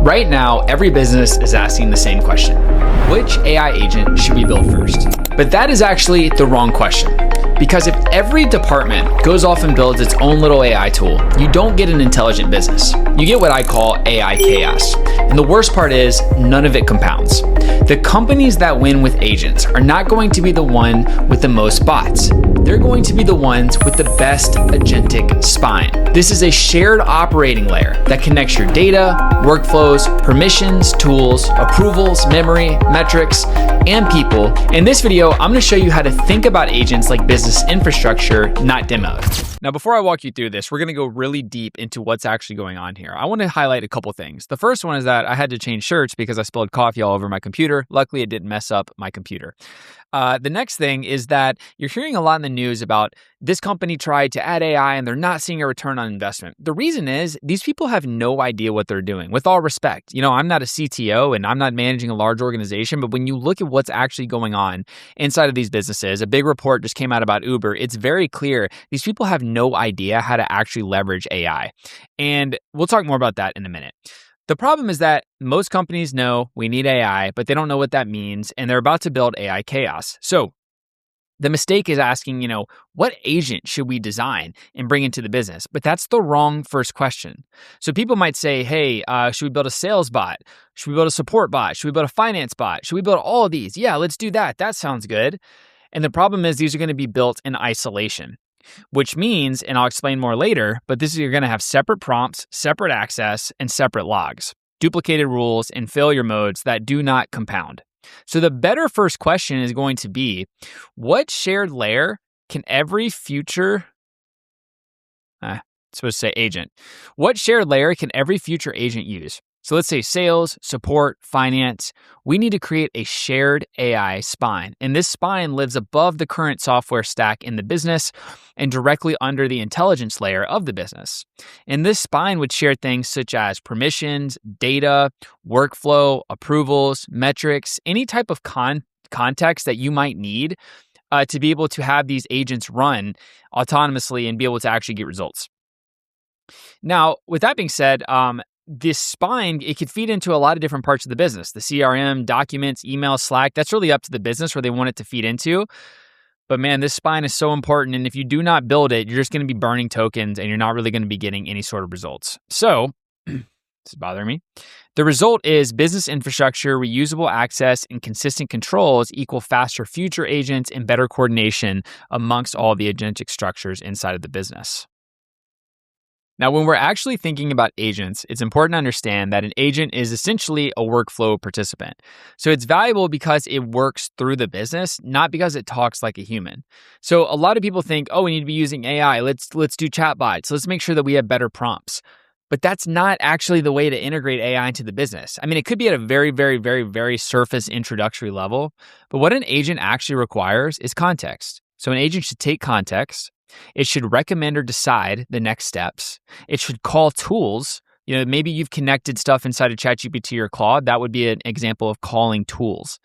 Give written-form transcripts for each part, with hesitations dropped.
Right now, every business is asking the same question. Which AI agent should we build first? But that is actually the wrong question. Because if every department goes off and builds its own little AI tool, you don't get an intelligent business. You get what I call AI chaos. And the worst part is, none of it compounds. The companies that win with agents are not going to be the one with the most bots. They're going to be the ones with the best agentic spine. This is a shared operating layer that connects your data, workflows, permissions, tools, approvals, memory, metrics, and people. In this video, I'm going to show you how to think about agents like business infrastructure, not demos. Now, before I walk you through this, we're going to go really deep into what's actually going on here. I want to highlight a couple things. The first one is that I had to change shirts because I spilled coffee all over my computer. Luckily, it didn't mess up my computer. The next thing is that you're hearing a lot in the news about this company tried to add AI and they're not seeing a return on investment. The reason is these people have no idea what they're doing. With all respect, I'm not a CTO and I'm not managing a large organization, but when you look at what's actually going on inside of these businesses, a big report just came out about Uber. It's very clear these people have no idea how to actually leverage AI. And we'll talk more about that in a minute. The problem is that most companies know we need AI, but they don't know what that means, and they're about to build AI chaos. So the mistake is asking, what agent should we design and bring into the business? But that's the wrong first question. So people might say, hey, should we build a sales bot? Should we build a support bot? Should we build a finance bot? Should we build all of these? Yeah, let's do that. That sounds good. And the problem is these are going to be built in isolation. Which means, and I'll explain more later, but you're going to have separate prompts, separate access, and separate logs, duplicated rules, and failure modes that do not compound. So the better first question is going to be, what shared layer can every future, supposed to say agent, what shared layer can every future agent use? So let's say sales, support, finance. We need to create a shared AI spine. And this spine lives above the current software stack in the business and directly under the intelligence layer of the business. And this spine would share things such as permissions, data, workflow, approvals, metrics, any type of context that you might need to be able to have these agents run autonomously and be able to actually get results. Now, with that being said, this spine, it could feed into a lot of different parts of the business. The CRM, documents, email, Slack, that's really up to the business where they want it to feed into. But man, this spine is so important. And if you do not build it, you're just going to be burning tokens and you're not really going to be getting any sort of results. So, this is bothering me. The result is business infrastructure, reusable access, and consistent controls equal faster future agents and better coordination amongst all the agentic structures inside of the business. Now, when we're actually thinking about agents, it's important to understand that an agent is essentially a workflow participant. So it's valuable because it works through the business, not because it talks like a human. So a lot of people think, we need to be using AI. Let's do chatbots. Let's make sure that we have better prompts. But that's not actually the way to integrate AI into the business. I mean, it could be at a very, very, very, very surface introductory level. But what an agent actually requires is context. So an agent should take context. It should recommend or decide the next steps. It should call tools. Maybe you've connected stuff inside of ChatGPT or Claude. That would be an example of calling tools.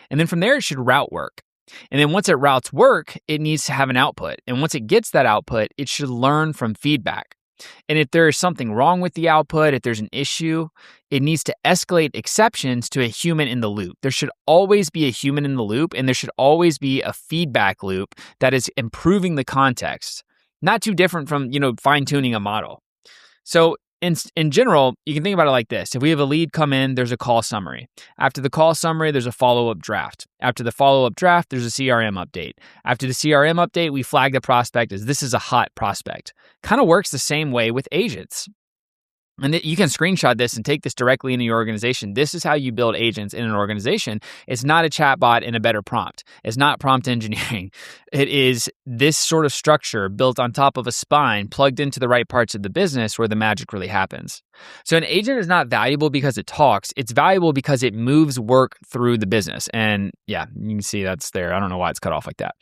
And then from there, it should route work. And then once it routes work, it needs to have an output. And once it gets that output, it should learn from feedback. And if there is something wrong with the output, if there's an issue, it needs to escalate exceptions to a human in the loop. There should always be a human in the loop, and there should always be a feedback loop that is improving the context. Not too different from, fine-tuning a model. So in general, you can think about it like this. If we have a lead come in, there's a call summary. After the call summary, there's a follow-up draft. After the follow-up draft, there's a CRM update. After the CRM update, we flag the prospect as this is a hot prospect. Kind of works the same way with agents. And you can screenshot this and take this directly into your organization. This is how you build agents in an organization. It's not a chatbot and a better prompt. It's not prompt engineering. It is this sort of structure built on top of a spine plugged into the right parts of the business where the magic really happens. So an agent is not valuable because it talks. It's valuable because it moves work through the business. And yeah, you can see that's there. I don't know why it's cut off like that.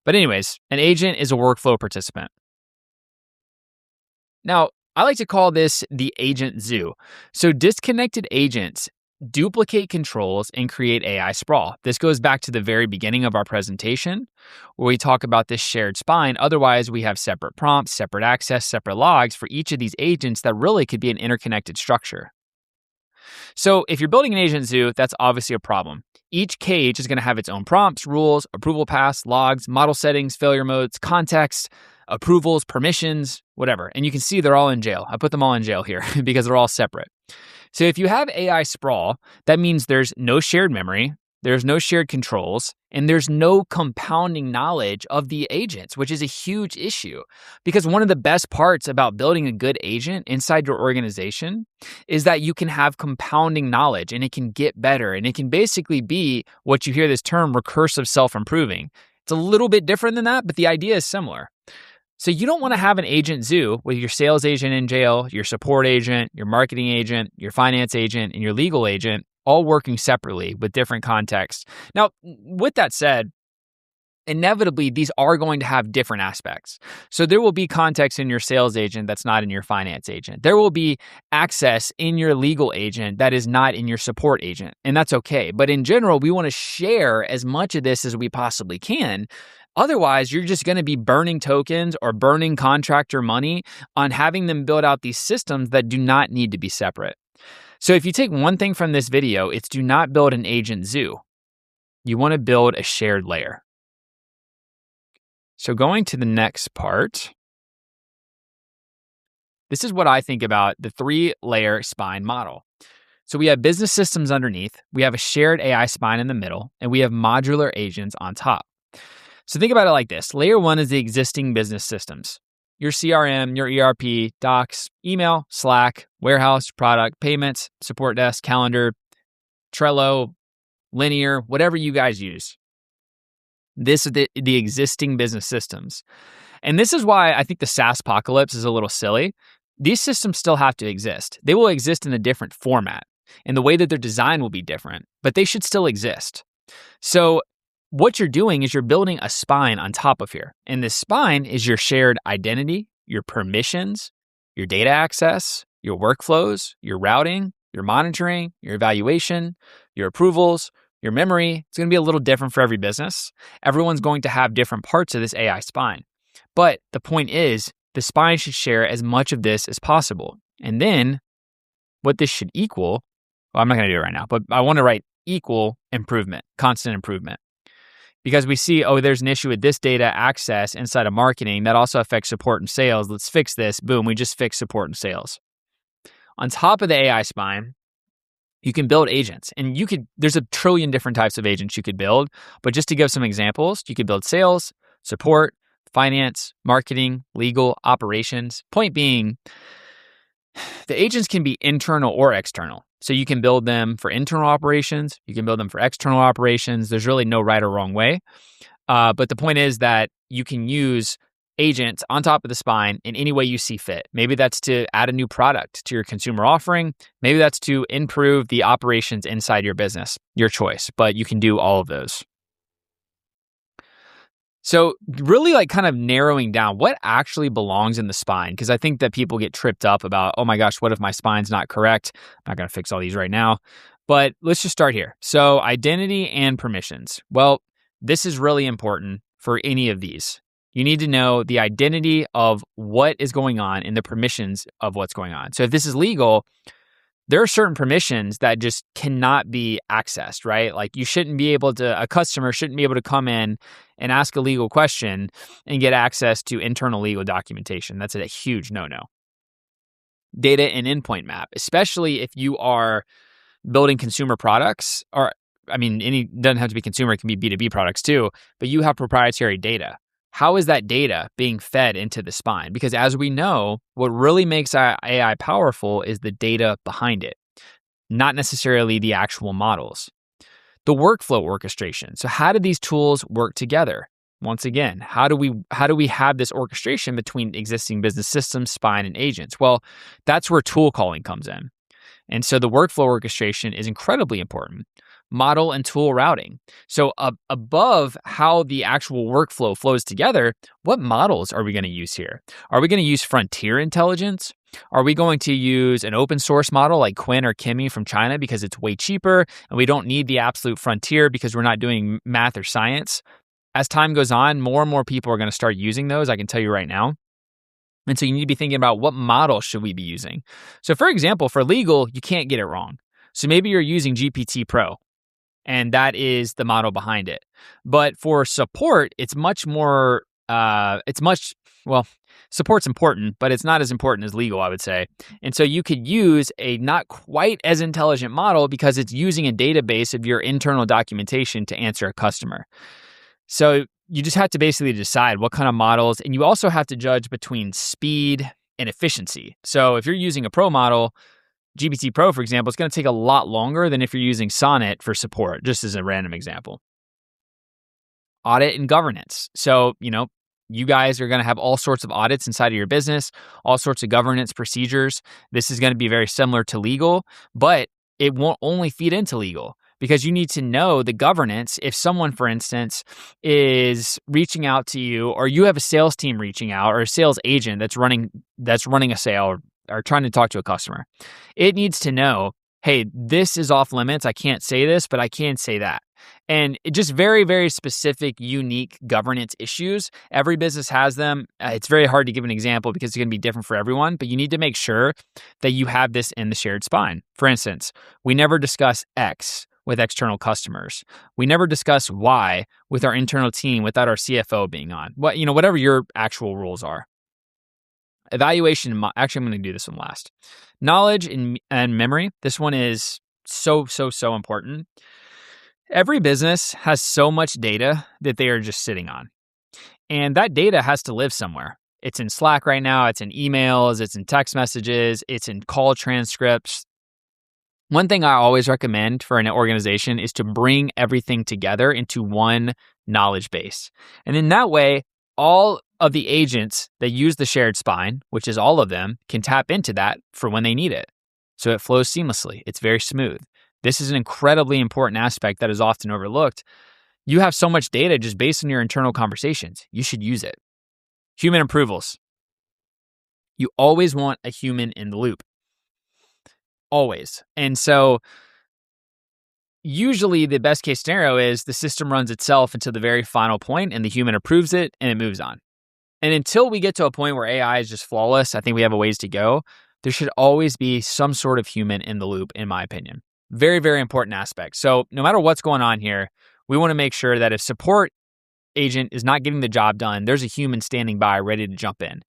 But anyways, an agent is a workflow participant. Now, I like to call this the agent zoo. So disconnected agents duplicate controls and create AI sprawl. This goes back to the very beginning of our presentation where we talk about this shared spine. Otherwise, we have separate prompts, separate access, separate logs for each of these agents that really could be an interconnected structure. So if you're building an agent zoo, that's obviously a problem. Each cage is going to have its own prompts, rules, approval paths, logs, model settings, failure modes, context, approvals, permissions, whatever. And you can see they're all in jail. I put them all in jail here because they're all separate. So if you have AI sprawl, that means there's no shared memory, there's no shared controls, and there's no compounding knowledge of the agents, which is a huge issue. Because one of the best parts about building a good agent inside your organization is that you can have compounding knowledge and it can get better. And it can basically be what you hear this term recursive self-improving. It's a little bit different than that, but the idea is similar. So you don't want to have an agent zoo with your sales agent in jail, your support agent, your marketing agent, your finance agent, and your legal agent all working separately with different contexts. Now, with that said, inevitably, these are going to have different aspects. So there will be context in your sales agent that's not in your finance agent. There will be access in your legal agent that is not in your support agent, and that's okay. But in general, we want to share as much of this as we possibly can. Otherwise, you're just going to be burning tokens or burning contractor money on having them build out these systems that do not need to be separate. So if you take one thing from this video, it's do not build an agent zoo. You want to build a shared layer. So going to the next part, this is what I think about the 3-layer spine model. So we have business systems underneath, we have a shared AI spine in the middle, and we have modular agents on top. So think about it like this. Layer 1 is the existing business systems. Your CRM, your ERP, docs, email, Slack, warehouse, product, payments, support desk, calendar, Trello, Linear, whatever you guys use. This is the existing business systems. And this is why I think the SaaS apocalypse is a little silly. These systems still have to exist. They will exist in a different format, and the way that they're designed will be different, but they should still exist. So what you're doing is you're building a spine on top of here. And this spine is your shared identity, your permissions, your data access, your workflows, your routing, your monitoring, your evaluation, your approvals, your memory. It's going to be a little different for every business. Everyone's going to have different parts of this AI spine. But the point is, the spine should share as much of this as possible. And then what this should equal, well, I'm not going to do it right now, but I want to write equal improvement, constant improvement. Because we see, oh, there's an issue with this data access inside of marketing that also affects support and sales. Let's fix this. Boom, we just fixed support and sales. On top of the AI spine, you can build agents. And there's a trillion different types of agents you could build. But just to give some examples, you could build sales, support, finance, marketing, legal, operations. Point being, the agents can be internal or external. So you can build them for internal operations. You can build them for external operations. There's really no right or wrong way. But the point is that you can use agents on top of the spine in any way you see fit. Maybe that's to add a new product to your consumer offering. Maybe that's to improve the operations inside your business. Your choice, but you can do all of those. So really kind of narrowing down what actually belongs in the spine, because I think that people get tripped up about, oh my gosh, what if my spine's not correct? I'm not going to fix all these right now, but let's just start here. So identity and permissions. Well, this is really important for any of these. You need to know the identity of what is going on and the permissions of what's going on. So if this is legal, there are certain permissions that just cannot be accessed, right? Like a customer shouldn't be able to come in and ask a legal question and get access to internal legal documentation. That's a huge no-no. Data and endpoint map, especially if you are building consumer products, doesn't have to be consumer, it can be B2B products too, but you have proprietary data. How is that data being fed into the spine? Because as we know, what really makes AI powerful is the data behind it, not necessarily the actual models. The workflow orchestration. So how do these tools work together? Once again, how do we have this orchestration between existing business systems, spine, and agents? Well, that's where tool calling comes in. And so the workflow orchestration is incredibly important. Model and tool routing. So above how the actual workflow flows together, what models are we going to use here? Are we going to use frontier intelligence? Are we going to use an open source model like Quinn or Kimi from China because it's way cheaper and we don't need the absolute frontier because we're not doing math or science? As time goes on, more and more people are going to start using those, I can tell you right now. And so you need to be thinking about what model should we be using. So for example, for legal, you can't get it wrong. So maybe you're using GPT Pro, and that is the model behind it. But for support, it's much more, well, support's important, but it's not as important as legal, I would say. And so you could use a not quite as intelligent model because it's using a database of your internal documentation to answer a customer. So you just have to basically decide what kind of models, and you also have to judge between speed and efficiency. So if you're using a pro model, GPT Pro, for example, it's going to take a lot longer than if you're using Sonnet for support, just as a random example. Audit and governance. So, you guys are going to have all sorts of audits inside of your business, all sorts of governance procedures. This is going to be very similar to legal, but it won't only feed into legal because you need to know the governance. If someone, for instance, is reaching out to you, or you have a sales team reaching out, or a sales agent that's running a sale or trying to talk to a customer, it needs to know, hey, this is off limits. I can't say this, but I can say that. And it just very, very specific, unique governance issues. Every business has them. It's very hard to give an example because it's going to be different for everyone, but you need to make sure that you have this in the shared spine. For instance, we never discuss X with external customers. We never discuss Y with our internal team without our CFO being on. Whatever your actual rules are. Evaluation. Actually, I'm going to do this one last. Knowledge and memory. This one is so important. Every business has so much data that they are just sitting on. And that data has to live somewhere. It's in Slack right now. It's in emails. It's in text messages. It's in call transcripts. One thing I always recommend for an organization is to bring everything together into one knowledge base. And in that way, all of the agents that use the shared spine, which is all of them, can tap into that for when they need it. So it flows seamlessly. It's very smooth. This is an incredibly important aspect that is often overlooked. You have so much data just based on your internal conversations. You should use it. Human approvals. You always want a human in the loop. Always. And so usually the best case scenario is the system runs itself until the very final point and the human approves it and it moves on. And until we get to a point where AI is just flawless, I think we have a ways to go. There should always be some sort of human in the loop, in my opinion. Very, very important aspect. So no matter what's going on here, we want to make sure that if support agent is not getting the job done, there's a human standing by ready to jump in.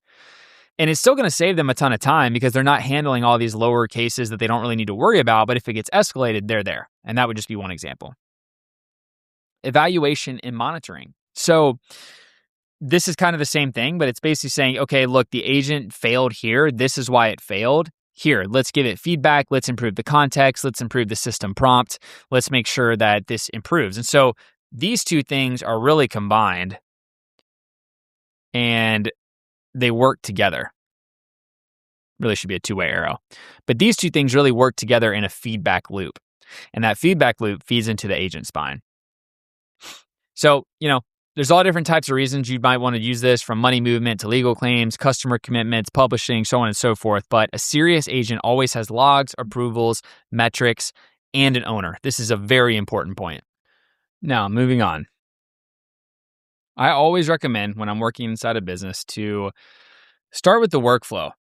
And it's still going to save them a ton of time because they're not handling all these lower cases that they don't really need to worry about. But if it gets escalated, they're there. And that would just be one example. Evaluation and monitoring. So this is kind of the same thing, but it's basically saying, okay, look, the agent failed here. This is why it failed. Here, let's give it feedback. Let's improve the context. Let's improve the system prompt. Let's make sure that this improves. And so these two things are really combined and they work together. Really should be a two-way arrow. But these two things really work together in a feedback loop. And that feedback loop feeds into the agent spine. So, there's all different types of reasons you might want to use this, from money movement to legal claims, customer commitments, publishing, so on and so forth. But a serious agent always has logs, approvals, metrics, and an owner. This is a very important point. Now, moving on. I always recommend when I'm working inside a business to start with the workflow,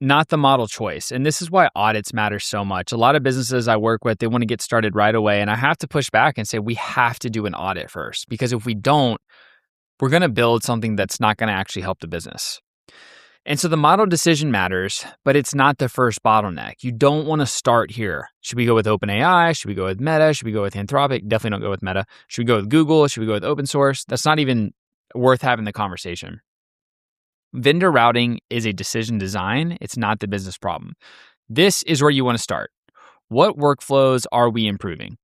not the model choice. And this is why audits matter so much. A lot of businesses I work with, they want to get started right away. And I have to push back and say, we have to do an audit first, because if we don't, we're going to build something that's not going to actually help the business. And so the model decision matters, but it's not the first bottleneck. You don't want to start here. Should we go with OpenAI? Should we go with Meta? Should we go with Anthropic? Definitely don't go with Meta. Should we go with Google? Should we go with open source? That's not even worth having the conversation. Vendor routing is a decision design. It's not the business problem. This is where you want to start. What workflows are we improving?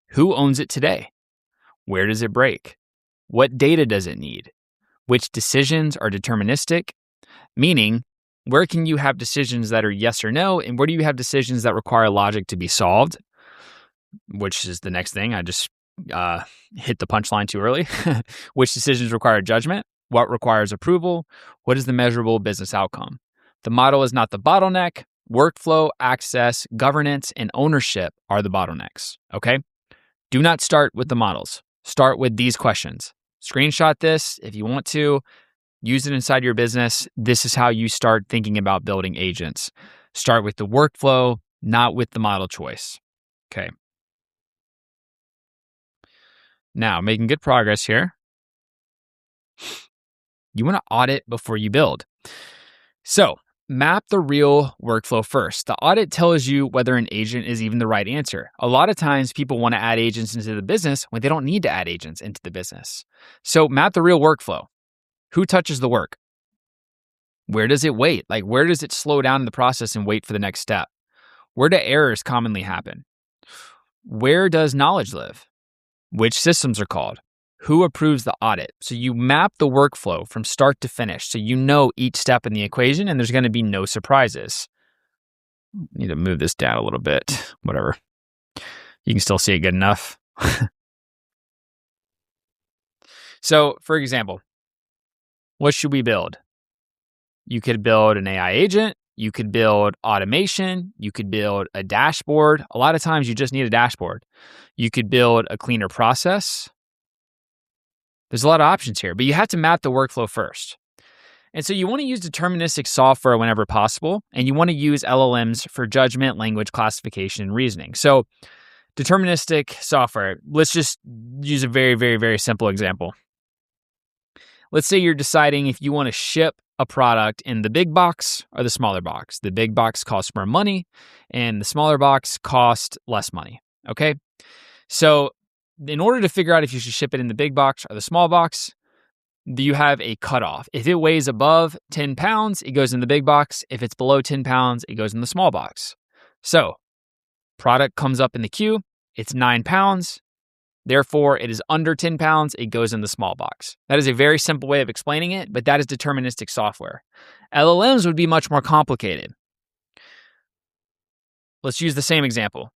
Who owns it today? Where does it break? What data does it need? Which decisions are deterministic? Meaning, where can you have decisions that are yes or no? And where do you have decisions that require logic to be solved? Which is the next thing. I just hit the punchline too early. Which decisions require judgment? What requires approval? What is the measurable business outcome? The model is not the bottleneck. Workflow, access, governance, and ownership are the bottlenecks. Okay? Do not start with the models. Start with these questions. Screenshot this if you want to. Use it inside your business. This is how you start thinking about building agents. Start with the workflow, not with the model choice. Okay. Now, making good progress here. You want to audit before you build. So, map the real workflow first. The audit tells you whether an agent is even the right answer. A lot of times, people want to add agents into the business when they don't need to add agents into the business. So, map the real workflow. Who touches the work? Where does it wait? Like, where does it slow down the process and wait for the next step? Where do errors commonly happen? Where does knowledge live? Which systems are called? Who approves the audit? So you map the workflow from start to finish so you know each step in the equation and there's going to be no surprises. Need to move this down a little bit. Whatever. You can still see it good enough. So, for example, what should we build? You could build an AI agent. You could build automation. You could build a dashboard. A lot of times you just need a dashboard. You could build a cleaner process. There's a lot of options here, but you have to map the workflow first. And so you want to use deterministic software whenever possible, and you want to use LLMs for judgment, language classification, and reasoning. So deterministic software, let's just use a very, very, very simple example. Let's say you're deciding if you want to ship a product in the big box or the smaller box. The big box costs more money, and the smaller box costs less money, okay? So in order to figure out if you should ship it in the big box or the small box, you have a cutoff. If it weighs above 10 pounds, it goes in the big box. If it's below 10 pounds, it goes in the small box. So product comes up in the queue, it's 9 pounds. Therefore, it is under 10 pounds, it goes in the small box. That is a very simple way of explaining it, but that is deterministic software. LLMs would be much more complicated. Let's use the same example.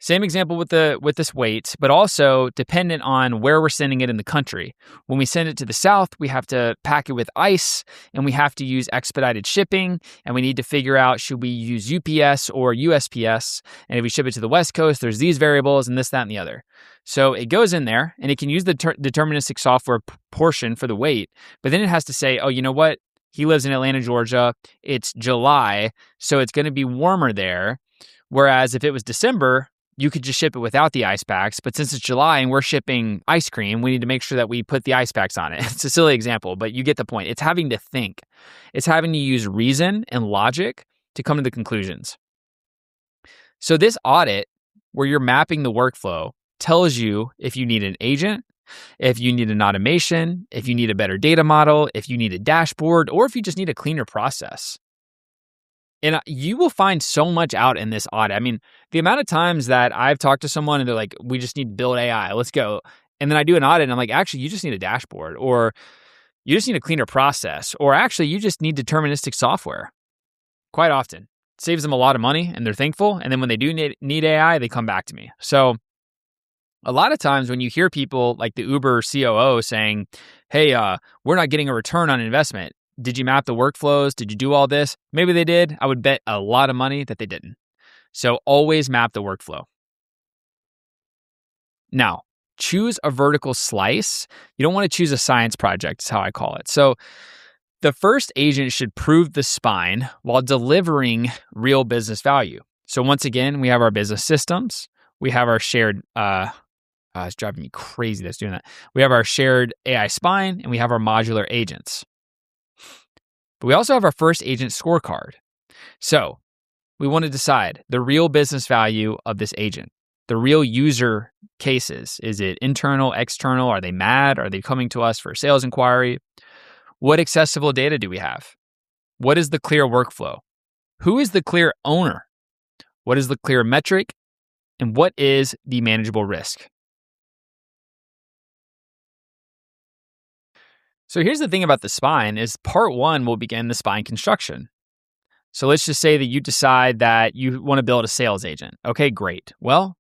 Same example with this weight, but also dependent on where we're sending it in the country. When we send it to the south, we have to pack it with ice, and we have to use expedited shipping, and we need to figure out, should we use UPS or USPS? And if we ship it to the West Coast, there's these variables and this, that, and the other. So it goes in there, and it can use the deterministic software portion for the weight, but then it has to say, oh, you know what? He lives in Atlanta, Georgia. It's July, so it's going to be warmer there. Whereas if it was December, you could just ship it without the ice packs, but since it's July and we're shipping ice cream, we need to make sure that we put the ice packs on it. It's a silly example, but you get the point. It's having to think. It's having to use reason and logic to come to the conclusions. So this audit, where you're mapping the workflow, tells you if you need an agent, if you need an automation, if you need a better data model, if you need a dashboard, or if you just need a cleaner process. And you will find so much out in this audit. I mean, the amount of times that I've talked to someone and they're like, we just need to build AI, let's go. And then I do an audit and I'm like, actually, you just need a dashboard, or you just need a cleaner process, or actually, you just need deterministic software. Quite often. It saves them a lot of money and they're thankful. And then when they do need AI, they come back to me. So a lot of times when you hear people like the Uber COO saying, hey, we're not getting a return on investment. Did you map the workflows? Did you do all this? Maybe they did. I would bet a lot of money that they didn't. So always map the workflow. Now, choose a vertical slice. You don't want to choose a science project, is how I call it. So the first agent should prove the spine while delivering real business value. So once again, we have our business systems. We have our shared, it's driving me crazy that's doing that. We have our shared AI spine, and we have our modular agents. But we also have our first agent scorecard. So we want to decide the real business value of this agent, the real user cases. Is it internal, external? Are they mad? Are they coming to us for a sales inquiry? What accessible data do we have? What is the clear workflow? Who is the clear owner? What is the clear metric? And what is the manageable risk? So here's the thing about the spine is part one will begin the spine construction. So let's just say that you decide that you want to build a sales agent. Okay, great. Well,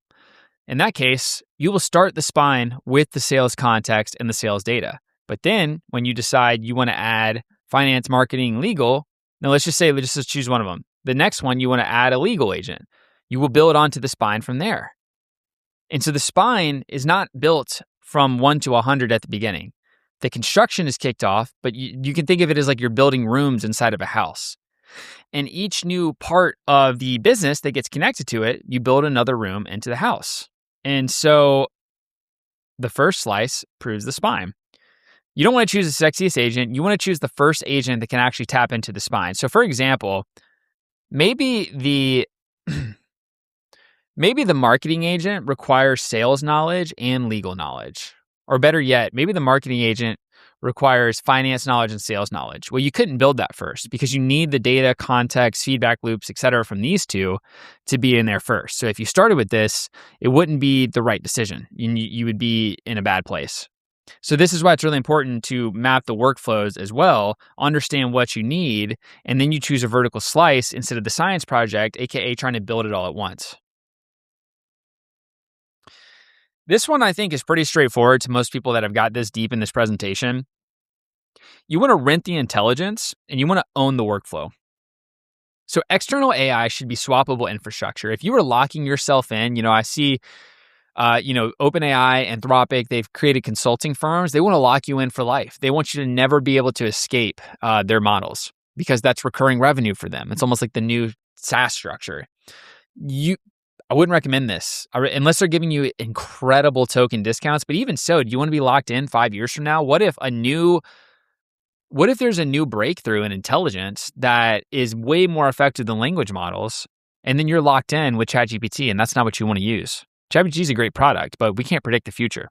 in that case, you will start the spine with the sales context and the sales data. But then when you decide you want to add finance, marketing, legal, now let's just choose one of them. The next one, you want to add a legal agent. You will build onto the spine from there. And so the spine is not built from 1 to 100 at the beginning. The construction is kicked off, but you can think of it as like you're building rooms inside of a house. And each new part of the business that gets connected to it, you build another room into the house. And so the first slice proves the spine. You don't want to choose the sexiest agent. You want to choose the first agent that can actually tap into the spine. So for example, maybe the maybe the marketing agent requires sales knowledge and legal knowledge. Or better yet, maybe the marketing agent requires finance knowledge and sales knowledge. Well, you couldn't build that first because you need the data, context, feedback loops, et cetera, from these two to be in there first. So if you started with this, it wouldn't be the right decision. You would be in a bad place. So this is why it's really important to map the workflows as well, understand what you need, and then you choose a vertical slice instead of the science project, aka trying to build it all at once. This one I think is pretty straightforward to most people that have got this deep in this presentation. You want to rent the intelligence and you want to own the workflow. So external AI should be swappable infrastructure. If you were locking yourself in, I see, OpenAI, Anthropic, they've created consulting firms. They want to lock you in for life. They want you to never be able to escape their models because that's recurring revenue for them. It's almost like the new SaaS structure. I wouldn't recommend this unless they're giving you incredible token discounts. But even so, do you want to be locked in 5 years from now? What if there's a new breakthrough in intelligence that is way more effective than language models, and then you're locked in with ChatGPT, and that's not what you want to use? ChatGPT is a great product, but we can't predict the future.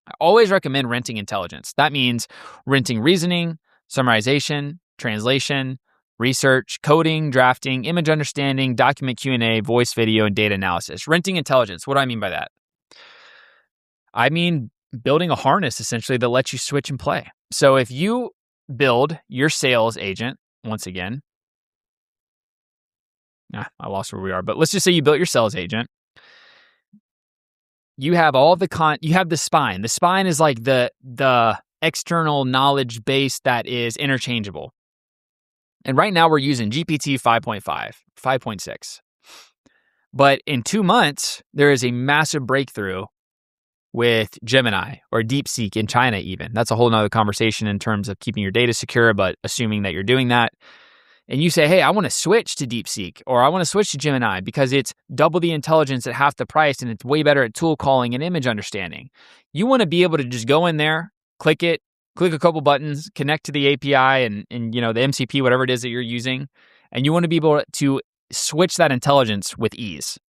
I always recommend renting intelligence. That means renting reasoning, summarization, translation, research, coding, drafting, image understanding, document Q&A, voice, video, and data analysis. Renting intelligence. What do I mean by that? I mean building a harness essentially that lets you switch and play. So if you build your sales agent, once again, I lost where we are, but let's just say you built your sales agent. You have all you have the spine. The spine is like the external knowledge base that is interchangeable. And right now we're using GPT 5.5, 5.6. But in 2 months, there is a massive breakthrough with Gemini or DeepSeek in China even. That's a whole nother conversation in terms of keeping your data secure, but assuming that you're doing that. And you say, hey, I want to switch to DeepSeek or I want to switch to Gemini because it's double the intelligence at half the price and it's way better at tool calling and image understanding. You want to be able to just go in there, click a couple buttons, connect to the API and the MCP, whatever it is that you're using, and you want to be able to switch that intelligence with ease.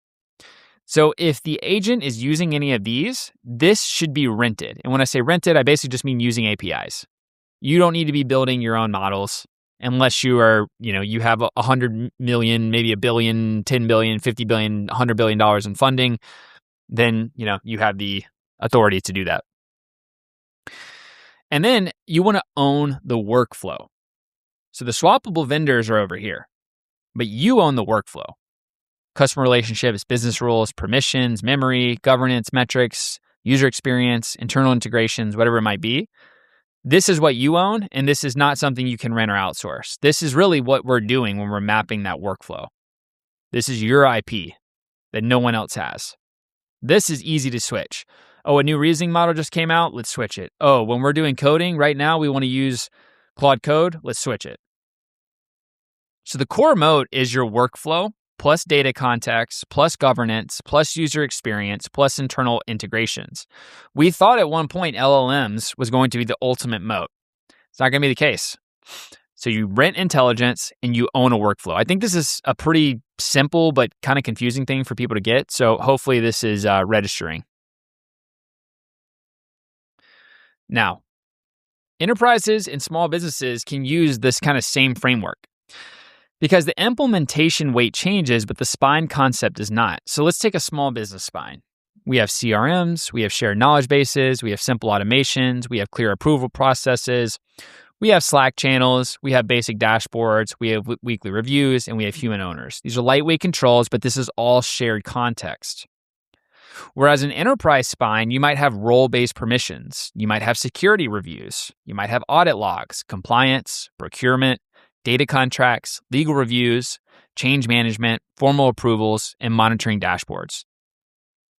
So if the agent is using any of these, this should be rented. And when I say rented, I basically just mean using APIs. You don't need to be building your own models unless you are, you have 100 million, maybe a billion, 10 billion, 50 billion, $100 billion in funding. Then, you have the authority to do that. And then you want to own the workflow. So the swappable vendors are over here, but you own the workflow. Customer relationships, business rules, permissions, memory, governance, metrics, user experience, internal integrations, whatever it might be. This is what you own, and this is not something you can rent or outsource. This is really what we're doing when we're mapping that workflow. This is your IP that no one else has. This is easy to switch. Oh, a new reasoning model just came out. Let's switch it. Oh, when we're doing coding right now, we want to use Claude Code. Let's switch it. So the core moat is your workflow plus data context, plus governance, plus user experience, plus internal integrations. We thought at one point LLMs was going to be the ultimate moat. It's not going to be the case. So you rent intelligence and you own a workflow. I think this is a pretty simple but kind of confusing thing for people to get. So hopefully this is registering. Now, enterprises and small businesses can use this kind of same framework because the implementation weight changes, but the spine concept does not. So let's take a small business spine. We have CRMs, we have shared knowledge bases, we have simple automations, we have clear approval processes, we have Slack channels, we have basic dashboards, we have weekly reviews, and we have human owners. These are lightweight controls, but this is all shared context. Whereas in enterprise spine, you might have role-based permissions, you might have security reviews, you might have audit logs, compliance, procurement, data contracts, legal reviews, change management, formal approvals, and monitoring dashboards.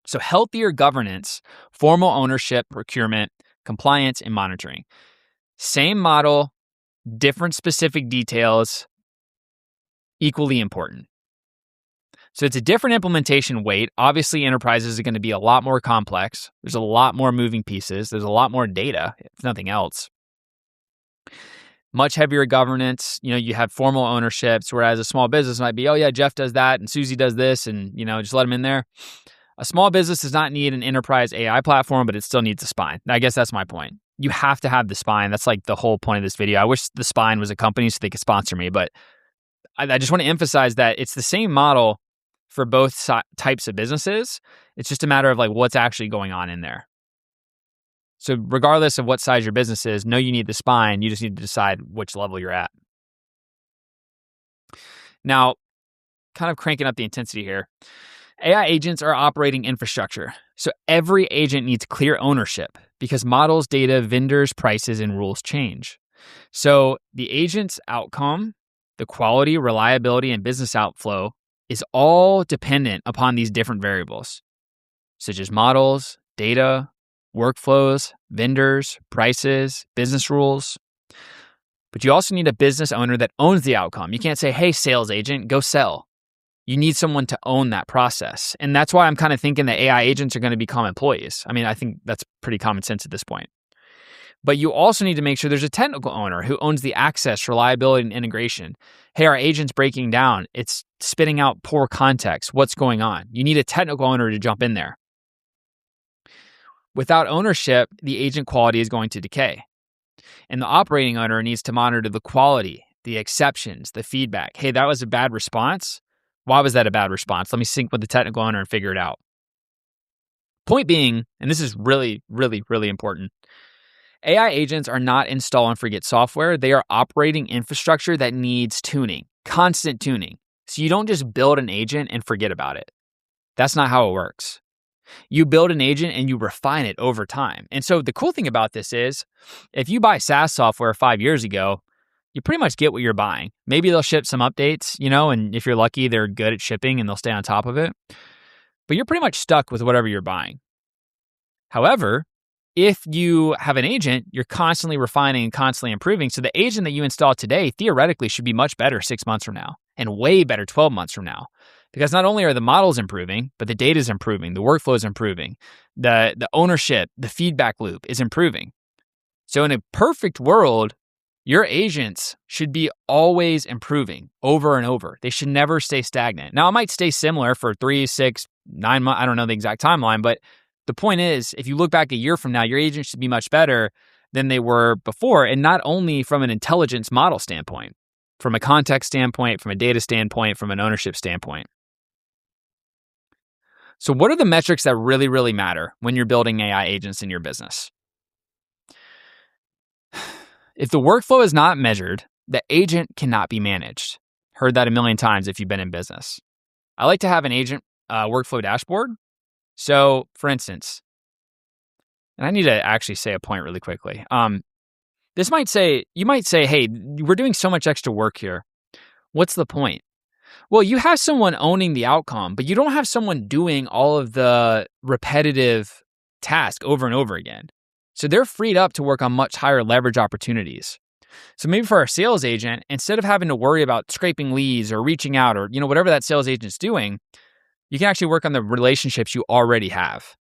So healthier governance, formal ownership, procurement, compliance, and monitoring. Same model, different specific details, equally important. So it's a different implementation weight. Obviously, enterprises are going to be a lot more complex. There's a lot more moving pieces. There's a lot more data, if nothing else. Much heavier governance. You have formal ownerships, whereas a small business might be, oh yeah, Jeff does that and Susie does this, and just let them in there. A small business does not need an enterprise AI platform, but it still needs a spine. I guess that's my point. You have to have the spine. That's like the whole point of this video. I wish the spine was a company so they could sponsor me, but I just want to emphasize that it's the same model for both types of businesses. It's just a matter of like what's actually going on in there. So regardless of what size your business is, know you need the spine. You just need to decide which level you're at. Now, kind of cranking up the intensity here. AI agents are operating infrastructure. So every agent needs clear ownership because models, data, vendors, prices, and rules change. So the agent's outcome, the quality, reliability, and business outflow is all dependent upon these different variables, such as models, data, workflows, vendors, prices, business rules. But you also need a business owner that owns the outcome. You can't say, hey, sales agent, go sell. You need someone to own that process. And that's why I'm kind of thinking that AI agents are going to become employees. I mean, I think that's pretty common sense at this point. But you also need to make sure there's a technical owner who owns the access, reliability, and integration. Hey, our agent's breaking down. It's spitting out poor context. What's going on? You need a technical owner to jump in there. Without ownership, the agent quality is going to decay. And the operating owner needs to monitor the quality, the exceptions, the feedback. Hey, that was a bad response. Why was that a bad response? Let me sync with the technical owner and figure it out. Point being, and this is really, really, really important, AI agents are not install and forget software. They are operating infrastructure that needs tuning, constant tuning. So you don't just build an agent and forget about it. That's not how it works. You build an agent and you refine it over time. And so the cool thing about this is if you buy SaaS software 5 years ago, you pretty much get what you're buying. Maybe they'll ship some updates, and if you're lucky, they're good at shipping and they'll stay on top of it. But you're pretty much stuck with whatever you're buying. However, if you have an agent, you're constantly refining and constantly improving. So the agent that you install today theoretically should be much better 6 months from now and way better 12 months from now. Because not only are the models improving, but the data is improving, the workflow is improving, the ownership, the feedback loop is improving. So in a perfect world, your agents should be always improving over and over. They should never stay stagnant. Now, it might stay similar for 3, 6, 9 months. I don't know the exact timeline, but the point is, if you look back a year from now, your agents should be much better than they were before. And not only from an intelligence model standpoint, from a context standpoint, from a data standpoint, from an ownership standpoint. So what are the metrics that really, really matter when you're building AI agents in your business? If the workflow is not measured, the agent cannot be managed. Heard that a million times if you've been in business. I like to have an agent workflow dashboard. So for instance, and I need to actually say a point really quickly. You might say, hey, we're doing so much extra work here. What's the point? Well, you have someone owning the outcome, but you don't have someone doing all of the repetitive task over and over again. So they're freed up to work on much higher leverage opportunities. So maybe for our sales agent, instead of having to worry about scraping leads or reaching out or whatever that sales agent's doing, you can actually work on the relationships you already have.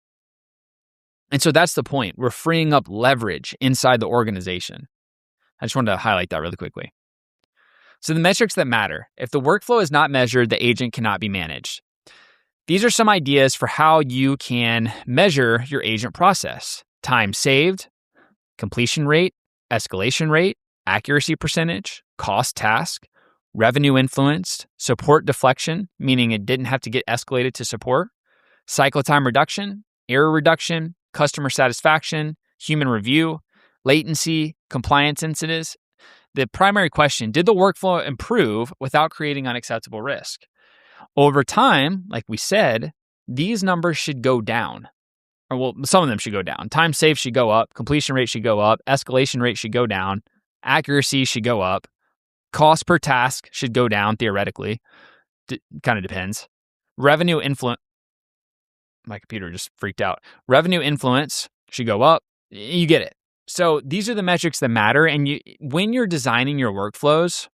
And so that's the point. We're freeing up leverage inside the organization. I just wanted to highlight that really quickly. So the metrics that matter. If the workflow is not measured, the agent cannot be managed. These are some ideas for how you can measure your agent process. Time saved, completion rate, escalation rate, accuracy percentage, cost task, revenue influenced, support deflection, meaning it didn't have to get escalated to support, cycle time reduction, error reduction, customer satisfaction, human review, latency, compliance incidents. The primary question, did the workflow improve without creating unacceptable risk? Over time, like we said, these numbers should go down. Or well, some of them should go down. Time saved should go up, completion rate should go up, escalation rate should go down, accuracy should go up, cost per task should go down theoretically. Kind of depends. Revenue influence. My computer just freaked out. Revenue influence should go up. You get it. So these are the metrics that matter. And when you're designing your workflows,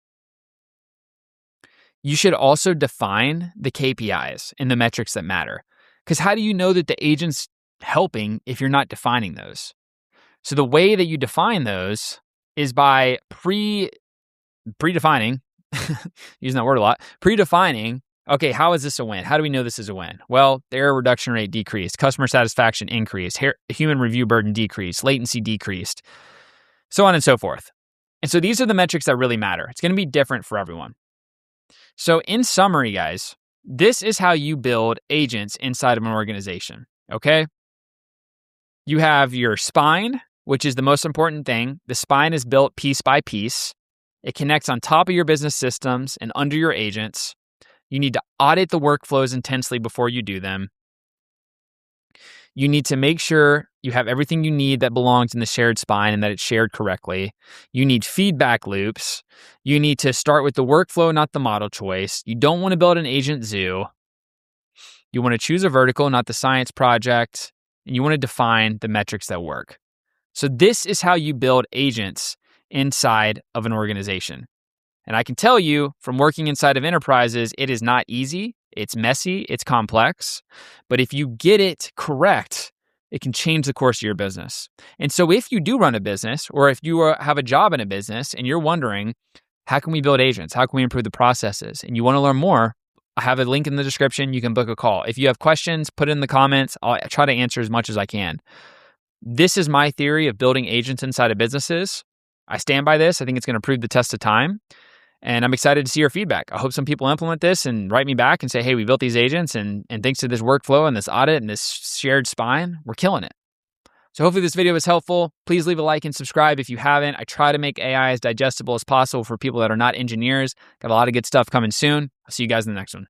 You should also define the KPIs and the metrics that matter. Because how do you know that the agent's helping if you're not defining those? So the way that you define those is by predefining, using that word a lot, predefining, okay, how is this a win? How do we know this is a win? Well, the error reduction rate decreased, customer satisfaction increased, human review burden decreased, latency decreased, so on and so forth. And so these are the metrics that really matter. It's going to be different for everyone. So in summary, guys, this is how you build agents inside of an organization, okay? You have your spine, which is the most important thing. The spine is built piece by piece. It connects on top of your business systems and under your agents. You need to audit the workflows intensely before you do them. You need to make sure you have everything you need that belongs in the shared spine and that it's shared correctly. You need feedback loops. You need to start with the workflow, not the model choice. You don't want to build an agent zoo. You want to choose a vertical, not the science project. And you want to define the metrics that work. So this is how you build agents inside of an organization. And I can tell you from working inside of enterprises, it is not easy. It's messy. It's complex. But if you get it correct, it can change the course of your business. And so if you do run a business, or if you have a job in a business and you're wondering, how can we build agents? How can we improve the processes? And you want to learn more, I have a link in the description. You can book a call. If you have questions, put it in the comments. I'll try to answer as much as I can. This is my theory of building agents inside of businesses. I stand by this. I think it's going to prove the test of time. And I'm excited to see your feedback. I hope some people implement this and write me back and say, hey, we built these agents and thanks to this workflow and this audit and this shared spine, we're killing it. So hopefully this video was helpful. Please leave a like and subscribe if you haven't. I try to make AI as digestible as possible for people that are not engineers. Got a lot of good stuff coming soon. I'll see you guys in the next one.